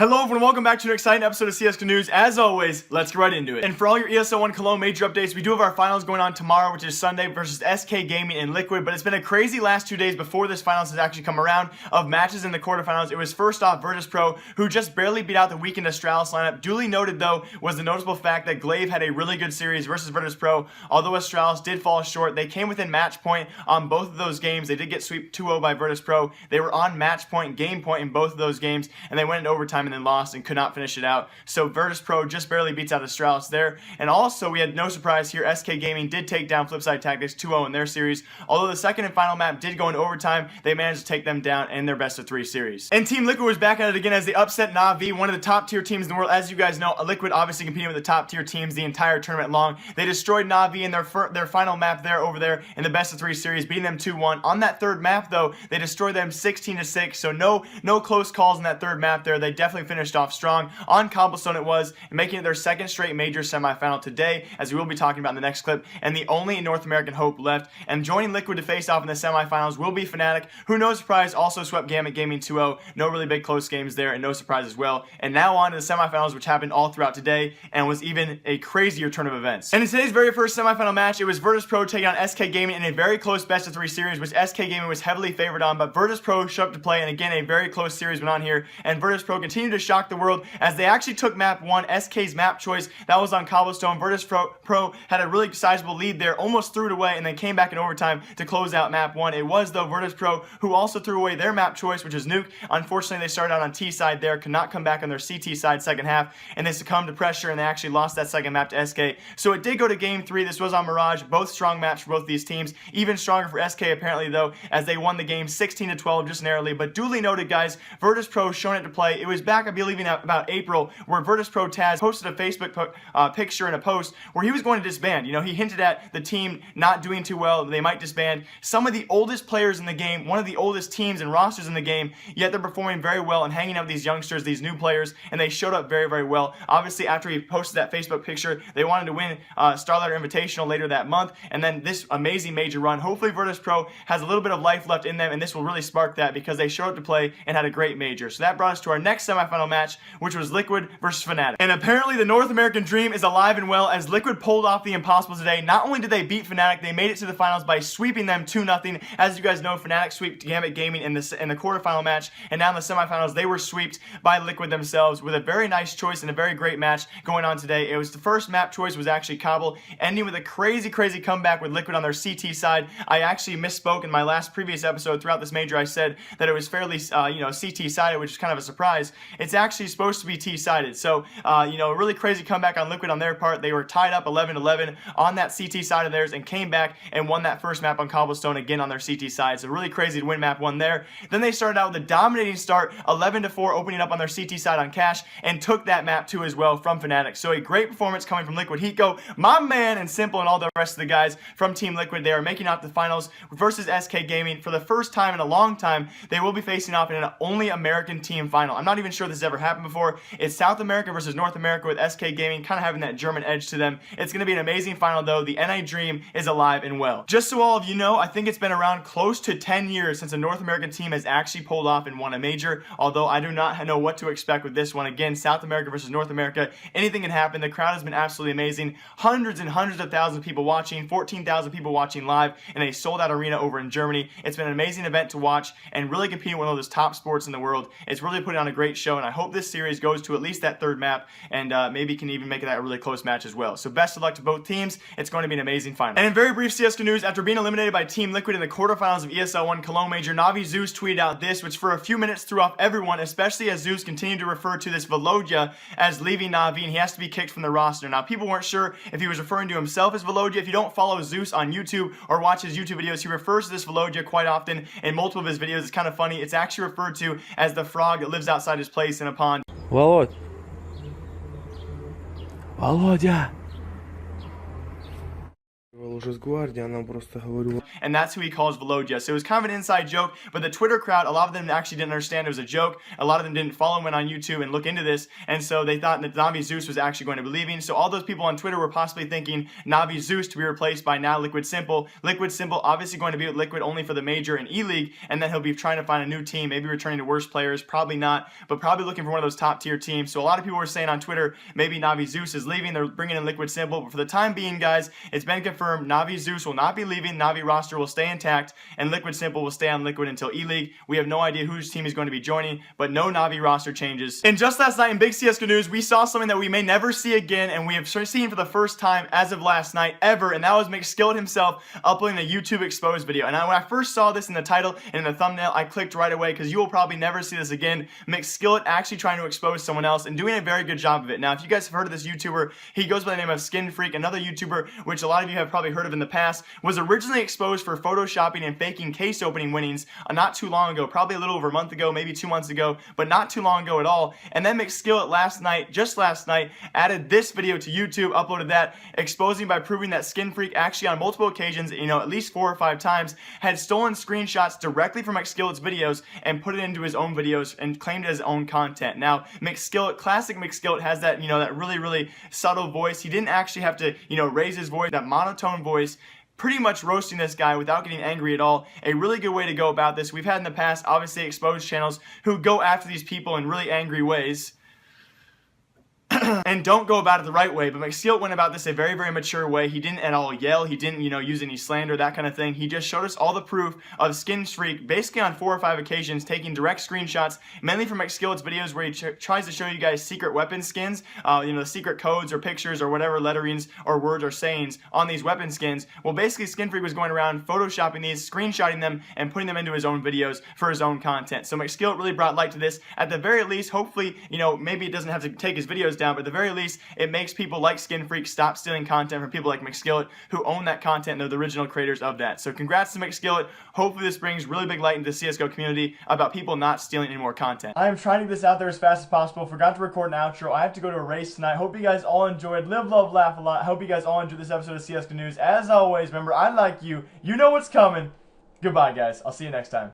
Hello everyone, welcome back to an exciting episode of CS:GO News. As always, let's get right into it. And for all your ESL Cologne major updates, we do have our finals going on tomorrow, which is Sunday versus SK Gaming and Liquid. But it's been a crazy last 2 days before this finals has actually come around of matches in the quarterfinals. It was first off Virtus.pro, who just barely beat out the weakened Astralis lineup. Duly noted though was the noticeable fact that Glaive had a really good series versus Virtus.pro. Although Astralis did fall short, they came within match point on both of those games. They did get swept 2-0 by Virtus.pro. They were on match point, game point in both of those games, and they went into overtime and then lost and could not finish it out. So Virtus.pro just barely beats out Astralis there. And also, we had no surprise here, SK Gaming did take down Flipside Tactics 2-0 in their series. Although the second and final map did go in overtime, they managed to take them down in their best of 3 series. And Team Liquid was back at it again as they upset Navi, one of the top tier teams in the world. As you guys know, Liquid obviously competing with the top tier teams the entire tournament long. They destroyed Navi in their final map over there in the best of 3 series, beating them 2-1. On that third map though, they destroyed them 16-6, so no close calls in that third map there. They definitely finished off strong. On Cobblestone it was, making it their second straight major semifinal today, as we will be talking about in the next clip, and the only North American hope left. And joining Liquid to face off in the semifinals will be Fnatic, who, no surprise, also swept Gambit Gaming 2-0. No really big close games there, and no surprise as well. And now on to the semifinals, which happened all throughout today, and was even a crazier turn of events. And in today's very first semifinal match, it was Virtus.pro taking on SK Gaming in a very close best of 3 series, which SK Gaming was heavily favored on, but Virtus.pro showed up to play, and again, a very close series went on here, and Virtus.pro continued to shock the world as they actually took map 1, SK's map choice, that was on Cobblestone. Virtus.pro had a really sizable lead there, almost threw it away, and then came back in overtime to close out map 1. It was, though, Virtus.pro who also threw away their map choice, which is Nuke. Unfortunately, they started out on T side there, could not come back on their CT side second half, and they succumbed to pressure, and they actually lost that second map to SK. So it did go to game 3. This was on Mirage. Both strong maps for both these teams. Even stronger for SK, apparently, though, as they won the game 16-12 just narrowly. But duly noted, guys, Virtus.pro showing it to play. It was back, I believe, in about April, where Virtus.pro Taz posted a Facebook picture and a post where he was going to disband. You know, he hinted at the team not doing too well, they might disband. Some of the oldest players in the game, one of the oldest teams and rosters in the game, yet they're performing very well and hanging out with these youngsters, these new players, and they showed up very, very well. Obviously, after he posted that Facebook picture, they wanted to win Starlighter Invitational later that month, and then this amazing major run. Hopefully, Virtus.pro has a little bit of life left in them, and this will really spark that because they showed up to play and had a great major. So that brought us to our next semifinal match, which was Liquid versus Fnatic. And apparently the North American dream is alive and well as Liquid pulled off the impossible today. Not only did they beat Fnatic, they made it to the finals by sweeping them 2-0. As you guys know, Fnatic swept Gambit Gaming in the quarterfinal match, and now in the semifinals they were swept by Liquid themselves with a very nice choice and a very great match going on today. It was the first map choice was actually Cobble, ending with a crazy comeback with Liquid on their CT side. I actually misspoke in my previous episode throughout this major. I said that it was fairly CT sided, which is kind of a surprise. It's actually supposed to be T sided. So a really crazy comeback on Liquid on their part. They were tied up 11-11 on that CT side of theirs and came back and won that first map on Cobblestone again on their CT side. So really crazy to win map 1 there. Then they started out with a dominating start, 11-4, opening up on their CT side on Cash, and took that map 2 as well from Fnatic. So a great performance coming from Liquid. Hiko, my man, and Simple, and all the rest of the guys from Team Liquid. They are making out the finals versus SK Gaming. For the first time in a long time, they will be facing off in an only American team final. I'm not even sure this has ever happened before. It's South America versus North America, with SK Gaming kind of having that German edge to them. It's going to be an amazing final, though. The NA dream is alive and well. Just so all of you know, I think it's been around close to 10 years since a North American team has actually pulled off and won a major, although I do not know what to expect with this one. Again, South America versus North America, anything can happen. The crowd has been absolutely amazing. Hundreds and hundreds of thousands of people watching, 14,000 people watching live in a sold-out arena over in Germany. It's been an amazing event to watch and really competing with one of those top sports in the world. It's really putting on a great show, and I hope this series goes to at least that third map and maybe can even make that a really close match as well. So best of luck to both teams. It's going to be an amazing final. And in very brief CS:GO news, after being eliminated by Team Liquid in the quarterfinals of ESL Cologne Major, Navi Zeus tweeted out this, which for a few minutes threw off everyone, especially as Zeus continued to refer to this Volodya as leaving Navi, and he has to be kicked from the roster. Now, people weren't sure if he was referring to himself as Volodya. If you don't follow Zeus on YouTube or watch his YouTube videos, he refers to this Volodya quite often in multiple of his videos. It's kind of funny. It's actually referred to as the frog that lives outside his place in a pond. Volodya. уже с гвардией, она просто говорю. And that's who he calls Volodya. So it was kind of an inside joke, but the Twitter crowd, a lot of them actually didn't understand it was a joke. A lot of them didn't follow him on YouTube and look into this, and so they thought that Navi Zeus was actually going to be leaving. So all those people on Twitter were possibly thinking Navi Zeus to be replaced by now Liquid Simple. Liquid Simple obviously going to be with Liquid only for the Major and E-League, and then he'll be trying to find a new team, maybe returning to worse players, probably not, but probably looking for one of those top tier teams. So a lot of people were saying on Twitter, maybe Navi Zeus is leaving, they're bringing in Liquid Simple, but for the time being, guys, it's been confirmed Navi Zeus will not be leaving, Navi roster will stay intact, and Liquid Simple will stay on Liquid until E-League. We have no idea whose team is going to be joining, but no Navi roster changes. And just last night in big CSGO news, we saw something that we may never see again, and we have seen for the first time as of last night ever, and that was McSkillet himself uploading a YouTube exposed video. And when I first saw this in the title and in the thumbnail, I clicked right away because you will probably never see this again. McSkillet actually trying to expose someone else and doing a very good job of it. Now, if you guys have heard of this YouTuber, he goes by the name of Skin Freak, another YouTuber which a lot of you have probably heard of in the past, was originally exposed for photoshopping and faking case opening winnings not too long ago, probably a little over a month ago, maybe 2 months ago, but not too long ago at all. And then McSkillet just last night, added this video to YouTube, uploaded that, exposing by proving that Skin Freak actually on multiple occasions, at least 4 or 5 times, had stolen screenshots directly from McSkillet's videos and put it into his own videos and claimed it as his own content. Now, McSkillet, classic McSkillet, has that, that really, really subtle voice. He didn't actually have to, raise his voice, that monotone voice, pretty much roasting this guy without getting angry at all. A really good way to go about this. We've had in the past, obviously, exposed channels who go after these people in really angry ways and don't go about it the right way, but McSkillet went about this a very, very mature way. He didn't at all yell, he didn't, use any slander, that kind of thing. He just showed us all the proof of Skin Freak, basically on 4 or 5 occasions, taking direct screenshots, mainly from McSkillet's videos where he tries to show you guys secret weapon skins, the secret codes or pictures or whatever letterings or words or sayings on these weapon skins. Well, basically, Skin Freak was going around photoshopping these, screenshotting them, and putting them into his own videos for his own content. So McSkillet really brought light to this. At the very least, hopefully, maybe it doesn't have to take his videos down, but at the very least, it makes people like Skin Freak stop stealing content from people like McSkillet who own that content and they're the original creators of that. So congrats to McSkillet. Hopefully this brings really big light into the CSGO community about people not stealing any more content. I am trying to get this out there as fast as possible. Forgot to record an outro. I have to go to a race tonight. Hope you guys all enjoyed. Live, love, laugh a lot. Hope you guys all enjoyed this episode of CSGO News. As always, remember, I like you. You know what's coming. Goodbye, guys. I'll see you next time.